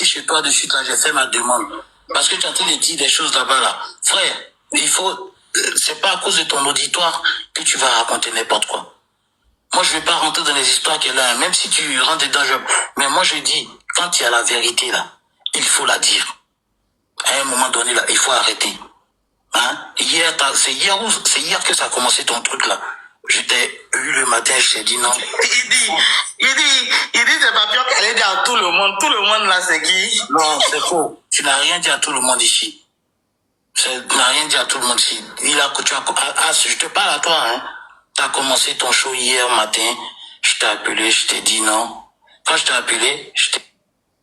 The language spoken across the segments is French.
chez toi de suite, là, j'ai fait ma demande. Parce que tu es en train de dire des choses là-bas, là. Frère, il faut... C'est pas à cause de ton auditoire que tu vas raconter n'importe quoi. Moi, je vais pas rentrer dans les histoires qu'elle a, même si tu rentres dedans, mais moi, je dis, quand il y a la vérité, là, il faut la dire. À un moment donné, là, il faut arrêter. Hein? Hier, c'est hier que ça a commencé ton truc, là. Je t'ai eu le matin, je t'ai dit non. Il dit, c'est Papillon qui allait dire à tout le monde. Tout le monde, là, c'est qui? Non, c'est faux. Tu n'as rien dit à tout le monde ici. Tu n'as rien dit à tout le monde ici. Je te parle à toi, hein. Tu as commencé ton show hier matin. Je t'ai appelé, je t'ai dit non. Quand je t'ai appelé, je t'ai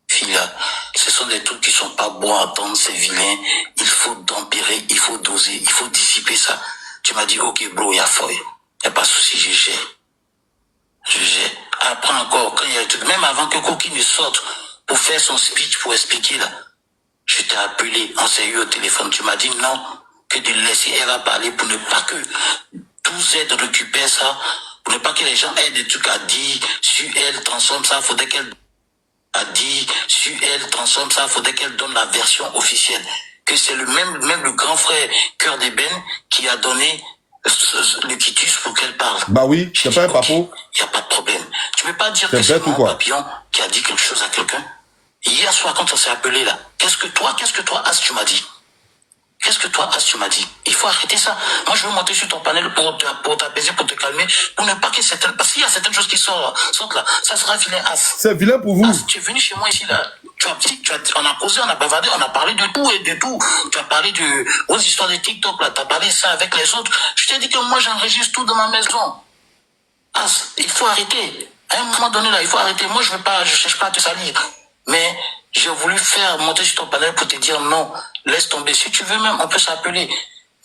dit, là, ce sont des trucs qui sont pas bons à entendre, c'est vilain. Il faut tempérer, il faut doser, il faut dissiper ça. Tu m'as dit, ok, bro, il y a feuille. Il n'y a pas de souci, je gère. Je gère. Après encore, quand il y a des trucs, même avant que Coquille ne sorte pour faire son speech, pour expliquer, là, je t'ai appelé, on s'est eu au téléphone, tu m'as dit non, que de laisser elle parler pour ne pas que tous aient récupérer ça, pour ne pas que les gens aient des trucs à dire, sur elle transforme ça, faudrait qu'elle a dit, sur elle transforme ça, faudrait qu'elle donne la version officielle. Que c'est même le grand frère Cœur d'Ébène qui a donné le titus pour qu'elle parle. Bah oui, c'est pas un papo. Il n'y a pas de problème. Tu peux pas dire que c'est mon Papillon qui a dit quelque chose à quelqu'un. Hier soir, quand on s'est appelé là, qu'est-ce que toi, As, tu m'as dit? Qu'est-ce que toi, As, tu m'as dit? Il faut arrêter ça. Moi, je veux monter sur ton panel pour t'apaiser, pour te calmer, pour ne pas que certaines... Parce qu'il y a certaines choses qui sortent là. Ça sera vilain, As. C'est vilain pour vous. As, tu es venu chez moi ici là. On a causé, on a bavardé, on a parlé de tout et de tout. Tu as parlé aux histoires de TikTok là. Tu as parlé ça avec les autres. Je t'ai dit que moi, j'enregistre tout dans ma maison. As, il faut arrêter. À un moment donné là, il faut arrêter. Moi, je cherche pas à te salir. Mais j'ai voulu monter sur ton panel pour te dire non, laisse tomber. Si tu veux même, on peut s'appeler.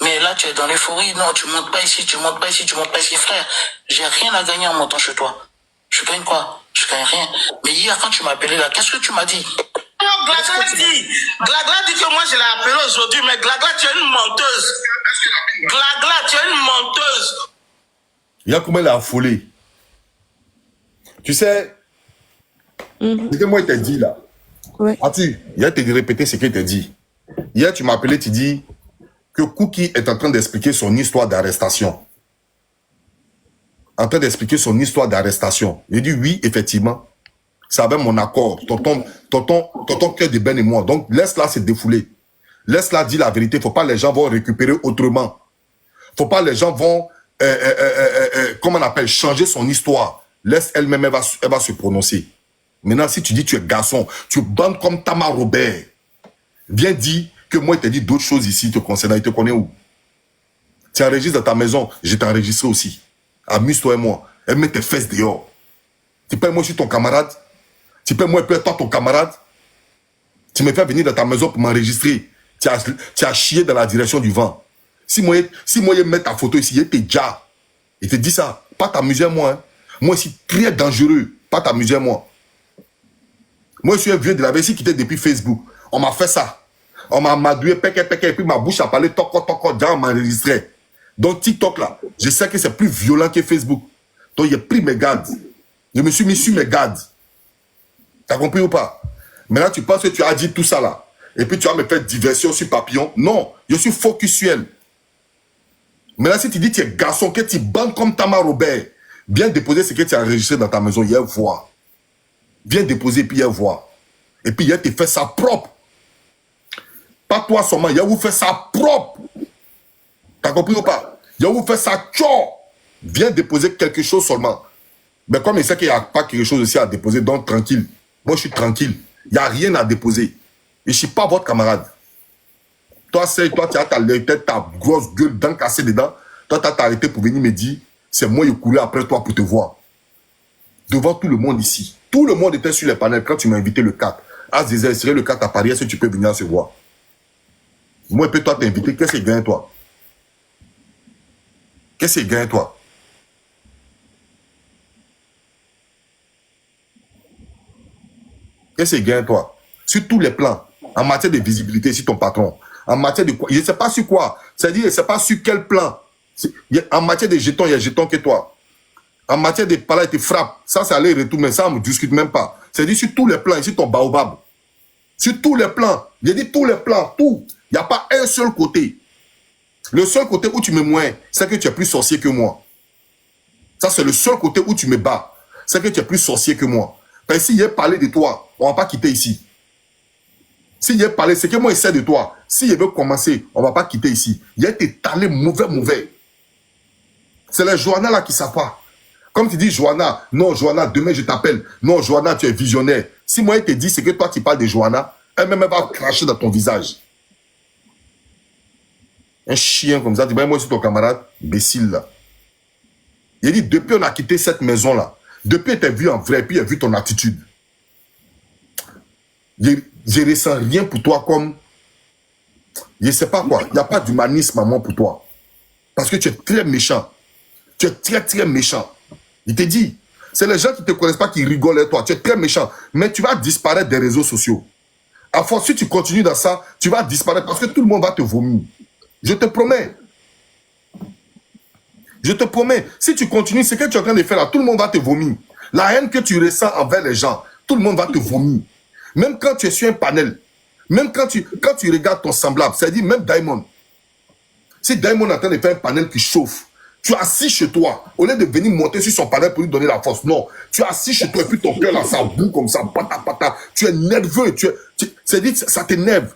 Mais là, tu es dans l'euphorie. Non, tu montes pas ici, tu montes pas ici, tu montes pas ici. Frère, j'ai rien à gagner en montant chez toi. Je gagne quoi? Je gagne rien. Mais hier, quand tu m'as appelé là, qu'est-ce que tu m'as dit? Non, Glagla dit que moi je l'ai appelé aujourd'hui, mais Glagla, tu es une menteuse. Glagla, tu es une menteuse. Il y a comment elle a affolé. Tu sais, ce que moi il t'a dit là. Ouais. As-tu, hier tu répété ce qu'il t'a dit. Hier tu m'as appelé, tu dis que Cookie est en train d'expliquer son histoire d'arrestation. En train d'expliquer son histoire d'arrestation. J'ai dit oui, effectivement. C'est avec mon accord. Tonton Cœur d'Ébène et moi. Donc laisse-la se défouler. Laisse-la dire la vérité. Faut pas les gens vont récupérer autrement. Faut pas les gens vont, comment on appelle, changer son histoire. Laisse elle-même, elle va se prononcer. Maintenant, si tu dis tu es garçon, tu bandes comme Tama Robert. Viens dire que moi, je t'ai dit d'autres choses ici te concernant. Il te connaît où? Tu enregistres dans ta maison, je t'ai enregistré aussi. Amuse-toi et moi. Elle met tes fesses dehors. Tu peux moi, je suis ton camarade. Tu peux moi, toi, ton camarade. Tu me fais venir dans ta maison pour m'enregistrer. Tu as chié dans la direction du vent. Si moi, je mets ta photo ici, il était déjà. Il te dit ça. Pas t'amuser moi. Hein. Moi, je suis très dangereux. Pas t'amuser moi. Moi, je suis un vieux de la vie qui était depuis Facebook. On m'a fait ça. On m'a madoué, et puis ma bouche a parlé, toc, déjà on m'a enregistré. Donc, TikTok, là, je sais que c'est plus violent que Facebook. Donc, j'ai pris mes gardes. Je me suis mis sur mes gardes. T'as compris ou pas? Maintenant, tu penses que tu as dit tout ça, là. Et puis, tu vas me faire diversion sur Papillon. Non, je suis focus sur elle. Maintenant, si tu dis que tu es garçon, que tu bandes comme Tama Robert, viens déposer ce que tu as enregistré dans ta maison, hier voir. Viens déposer, puis hier voir. Et puis, hier, tu fais ça propre. Pas toi seulement, hier, vous faites ça propre. T'as compris ou pas? Hier, vous faites ça tchon. Viens déposer quelque chose seulement. Mais comme il sait qu'il n'y a pas quelque chose aussi à déposer, donc tranquille. Moi, je suis tranquille. Il n'y a rien à déposer. Et je ne suis pas votre camarade. Toi, tu as ta grosse gueule dents cassée dedans. Toi, tu as arrêté pour venir me dire, c'est moi qui couru après toi pour te voir. Devant tout le monde ici. Tout le monde était sur les panels quand tu m'as invité le 4. As déserté le 4 à Paris, est-ce que tu peux venir se voir? Moi, et puis toi t'inviter, qu'est-ce qu'il gagne toi? Qu'est-ce qu'il gagne toi? Qu'est-ce qu'il gagne toi? Sur tous les plans, en matière de visibilité, si ton patron, en matière de quoi, je ne sais pas sur quoi, c'est-à-dire, je ne sais pas sur quel plan. En matière de jetons, il y a jetons que toi. En matière de palais, il te frappe. Ça, c'est aller-retour, mais ça, on ne discute même pas. C'est-à-dire, sur tous les plans, ici, ton baobab. Sur tous les plans. J'ai dit tous les plans, tout. Il n'y a pas un seul côté. Le seul côté où tu me moins, c'est que tu es plus sorcier que moi. Ça, c'est le seul côté où tu me bats. C'est que tu es plus sorcier que moi. Parce que s'il y a parlé de toi, on ne va pas quitter ici. S'il y a parlé, c'est que moi, je sais de toi. S'il veut commencer, on ne va pas quitter ici. Il y a été talé mauvais. C'est les Johanna là qui ne savent pas. Comme tu dis, Johanna, non, Johanna, demain je t'appelle. Non, Johanna, tu es visionnaire. Si moi, il te dit, c'est que toi, tu parles de Johanna, elle-même va cracher dans ton visage. Un chien comme ça, tu dis, moi, je suis ton camarade, imbécile là. Il dit, depuis on a quitté cette maison-là, depuis tu as vu en vrai, puis il a vu ton attitude. Je ne ressens rien pour toi comme, je ne sais pas quoi, il n'y a pas d'humanisme à moi pour toi. Parce que tu es très méchant. Tu es très méchant. Il te dit, c'est les gens qui ne te connaissent pas qui rigolent avec toi. Tu es très méchant. Mais tu vas disparaître des réseaux sociaux. À force, si tu continues dans ça, tu vas disparaître parce que tout le monde va te vomir. Je te promets. Je te promets. Si tu continues, ce que tu es en train de faire là, tout le monde va te vomir. La haine que tu ressens envers les gens, tout le monde va te vomir. Même quand tu es sur un panel, même quand tu regardes ton semblable, c'est-à-dire même Diamond. Si Diamond est en train de faire un panel qui chauffe, tu es assis chez toi, au lieu de venir monter sur son panel pour lui donner la force. Non, tu es assis chez toi et puis ton cœur là, ça boue comme ça, pata. Tu es nerveux, c'est-à-dire ça t'énerve.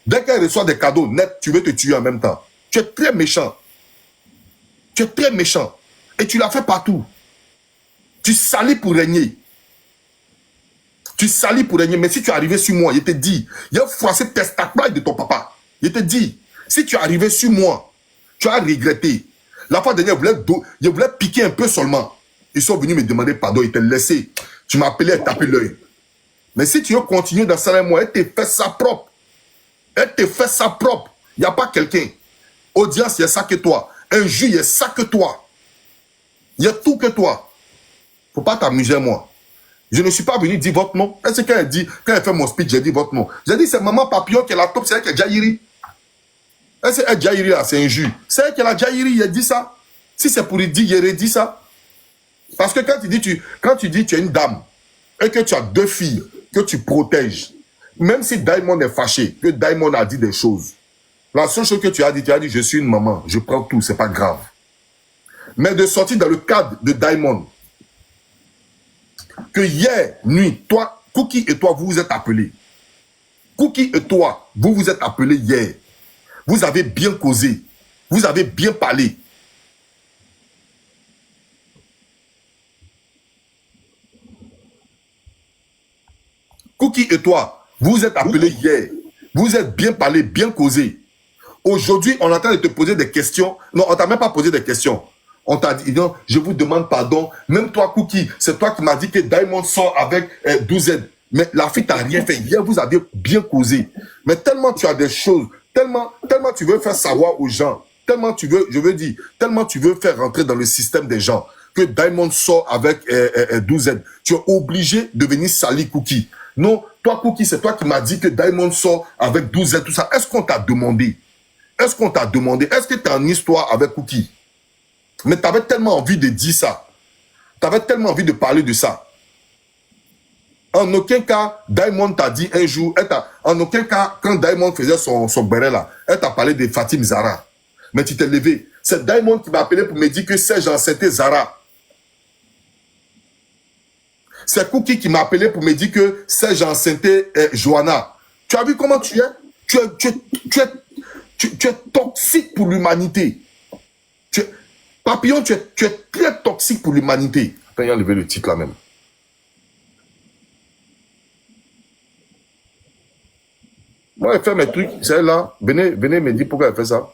Dès qu'elle reçoit des cadeaux, net, tu veux te tuer en même temps. Tu es très méchant. Tu es très méchant. Et tu l'as fait partout. Tu salis pour régner. Tu salis pour régner. Mais si tu es arrivé sur moi, il te dit, il a froissé testacle de ton papa. Il te dit, si tu es arrivé sur moi, tu as regretté. La fois dernière, je voulais piquer un peu seulement. Ils sont venus me demander pardon, ils t'ont laissé. Tu m'as appelé à taper l'œil. Mais si tu veux continuer dans ça, moi, elle te fait ça propre. Elle te fait ça propre. Il n'y a pas quelqu'un. Audience, il y a ça que toi. Un juge, il y a ça que toi. Il y a tout que toi. Faut pas t'amuser, moi. Je ne suis pas venu dire votre nom. Est-ce qu'elle dit, quand elle fait mon speech, j'ai dit votre nom. J'ai dit, c'est Maman Papillon qui est la top, c'est elle qui est Jairi. Est-ce qu'elle Jairi là, c'est un juge. C'est elle qui est la Jairi, il a dit ça. Si c'est pour lui dire, il aurait dit ça. Parce que quand tu dis, tu es une dame, et que tu as deux filles, que tu protèges, même si Diamond est fâché, que Diamond a dit des choses, la seule chose que tu as dit, je suis une maman, je prends tout, c'est pas grave. Mais de sortir dans le cadre de Diamond, que hier nuit, toi, Cookie et toi, vous vous êtes appelés. Cookie et toi, vous vous êtes appelés hier. Vous avez bien causé. Vous avez bien parlé. Cookie et toi, vous vous êtes appelés hier. Vous êtes bien parlé, bien causé. Aujourd'hui, on est en train de te poser des questions. Non, on t'a même pas posé des questions. On t'a dit, non, je vous demande pardon. Même toi, Cookie, c'est toi qui m'as dit que Diamond sort avec 12Z. Mais la fille t'a rien fait. Hier, vous avez bien causé. Mais tellement tu as des choses, tellement tu veux faire savoir aux gens, tellement tu veux, tellement tu veux faire rentrer dans le système des gens, que Diamond sort avec 12Z. Tu es obligé de venir salir Cookie. Non, toi, Cookie, c'est toi qui m'as dit que Diamond sort avec 12Z, tout ça. Est-ce qu'on t'a demandé? Est-ce qu'on t'a demandé? Est-ce que tu as une histoire avec Cookie? Mais tu avais tellement envie de dire ça. Tu avais tellement envie de parler de ça. En aucun cas, Diamond t'a dit un jour, en aucun cas, quand Diamond faisait son béret là, elle t'a parlé de Fatim Zara. Mais tu t'es levé. C'est Diamond qui m'a appelé pour me dire que Serge enceintait Zara. C'est Cookie qui m'a appelé pour me dire que Serge enceinte Johanna. Tu as vu comment tu es? Tu es toxique pour l'humanité. Papillon, tu es très toxique pour l'humanité. Attends, il a enlevé le titre là même. Moi, elle fait mes trucs, c'est elle là. Venez me dire pourquoi elle fait ça.